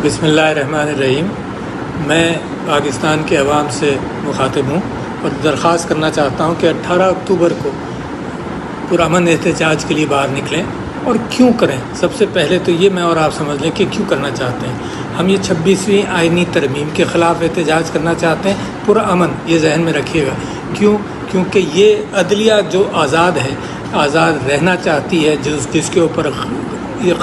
بسم اللہ الرحمن الرحیم۔ میں پاکستان کے عوام سے مخاطب ہوں اور درخواست کرنا چاہتا ہوں کہ 18 اکتوبر کو پرامن احتجاج کے لیے باہر نکلیں اور کیوں کریں۔ سب سے پہلے تو یہ میں اور آپ سمجھ لیں کہ کیوں کرنا چاہتے ہیں۔ ہم یہ 26ویں آئینی ترمیم کے خلاف احتجاج کرنا چاہتے ہیں پرامن، یہ ذہن میں رکھیے گا۔ کیونکہ یہ عدلیہ جو آزاد ہے، آزاد رہنا چاہتی ہے، جس کے اوپر یہ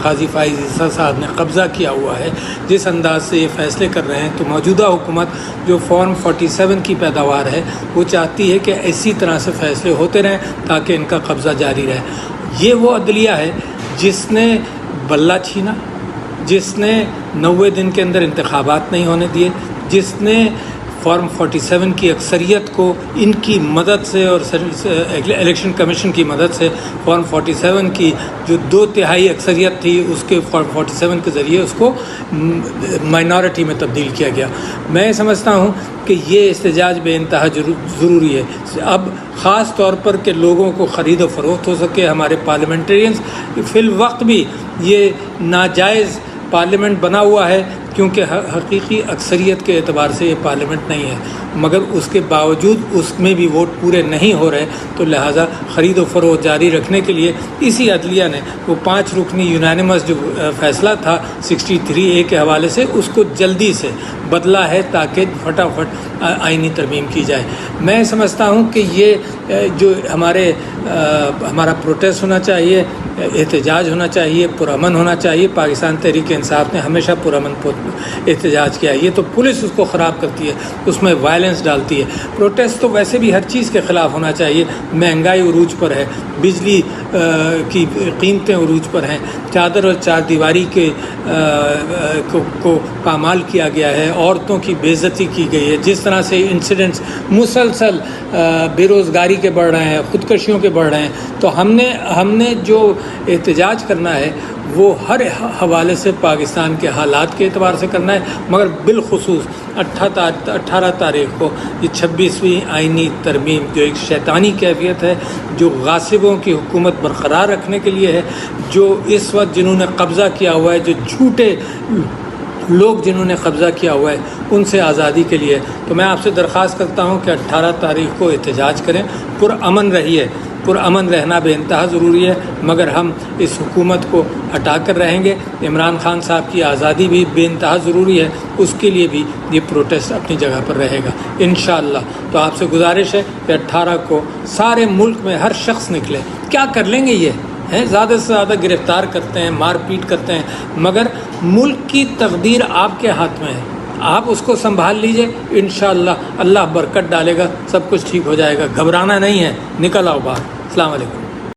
قاضی فائز عیسیٰ صاحب نے قبضہ کیا ہوا ہے، جس انداز سے یہ فیصلے کر رہے ہیں، تو موجودہ حکومت جو فارم 47 کی پیداوار ہے وہ چاہتی ہے کہ اسی طرح سے فیصلے ہوتے رہیں تاکہ ان کا قبضہ جاری رہے۔ یہ وہ عدلیہ ہے جس نے بلہ چھینا، جس نے 90 دن کے اندر انتخابات نہیں ہونے دیے، جس نے فارم 47 کی اکثریت کو ان کی مدد سے اور الیکشن کمیشن کی مدد سے فارم 47 کی جو 2/3 اکثریت تھی اس کے فارم 47 کے ذریعے اس کو مائنارٹی میں تبدیل کیا گیا۔ میں سمجھتا ہوں کہ یہ احتجاج بے انتہا ضروری ہے۔ اب خاص طور پر کہ لوگوں کو خرید و فروخت ہو سکے، ہمارے پارلیمنٹرینز فی الوقت بھی یہ ناجائز پارلیمنٹ بنا ہوا ہے، کیونکہ حقیقی اکثریت کے اعتبار سے یہ پارلیمنٹ نہیں ہے، مگر اس کے باوجود اس میں بھی ووٹ پورے نہیں ہو رہے، تو لہٰذا خرید و فروخت جاری رکھنے کے لیے اسی عدلیہ نے وہ 5 رکنی یونانیمس جو فیصلہ تھا 63A کے حوالے سے اس کو جلدی سے بدلا ہے تاکہ فٹافٹ آئینی ترمیم کی جائے۔ میں سمجھتا ہوں کہ یہ جو ہمارا پروٹیسٹ ہونا چاہیے، احتجاج ہونا چاہیے، پرامن ہونا چاہیے۔ پاکستان تحریک انصاف نے ہمیشہ پرامن احتجاج کیا۔ یہ تو پولیس اس کو خراب کرتی ہے، اس میں وائلنس ڈالتی ہے۔ پروٹیسٹ تو ویسے بھی ہر چیز کے خلاف ہونا چاہیے۔ مہنگائی عروج پر ہے، بجلی کی قیمتیں عروج پر ہیں، چادر اور چار دیواری کو پامال کیا گیا ہے، عورتوں کی بے عزتی کی گئی ہے، جس طرح سے انسیڈنٹس مسلسل بے روزگاری کے بڑھ رہے ہیں، خودکشیوں کے بڑھ رہے ہیں، تو ہم نے جو احتجاج کرنا ہے وہ ہر حوالے سے پاکستان کے حالات کے اعتبار سے کرنا ہے، مگر بالخصوص 18 تاریخ کو یہ 26ویں آئینی ترمیم جو ایک شیطانی کیفیت ہے، جو غاصبوں کی حکومت برقرار رکھنے کے لیے ہے، جو اس وقت جنہوں نے قبضہ کیا ہوا ہے، جو جھوٹے لوگ جنہوں نے قبضہ کیا ہوا ہے، ان سے آزادی کے لیے۔ تو میں آپ سے درخواست کرتا ہوں کہ 18 تاریخ کو احتجاج کریں، پرامن رہیے۔ پرامن رہنا بے انتہا ضروری ہے، مگر ہم اس حکومت کو ہٹا کر رہیں گے۔ عمران خان صاحب کی آزادی بھی بے انتہا ضروری ہے، اس کے لیے بھی یہ پروٹیسٹ اپنی جگہ پر رہے گا انشاءاللہ۔ تو آپ سے گزارش ہے کہ 18 کو سارے ملک میں ہر شخص نکلے۔ کیا کر لیں گے یہ ہیں؟ زیادہ سے زیادہ گرفتار کرتے ہیں، مار پیٹ کرتے ہیں، مگر ملک کی تقدیر آپ کے ہاتھ میں ہے۔ آپ اس کو سنبھال لیجئے، انشاءاللہ اللہ برکت ڈالے گا، سب کچھ ٹھیک ہو جائے گا۔ گھبرانا نہیں ہے، نکل آؤ باہر۔ السلام علیکم۔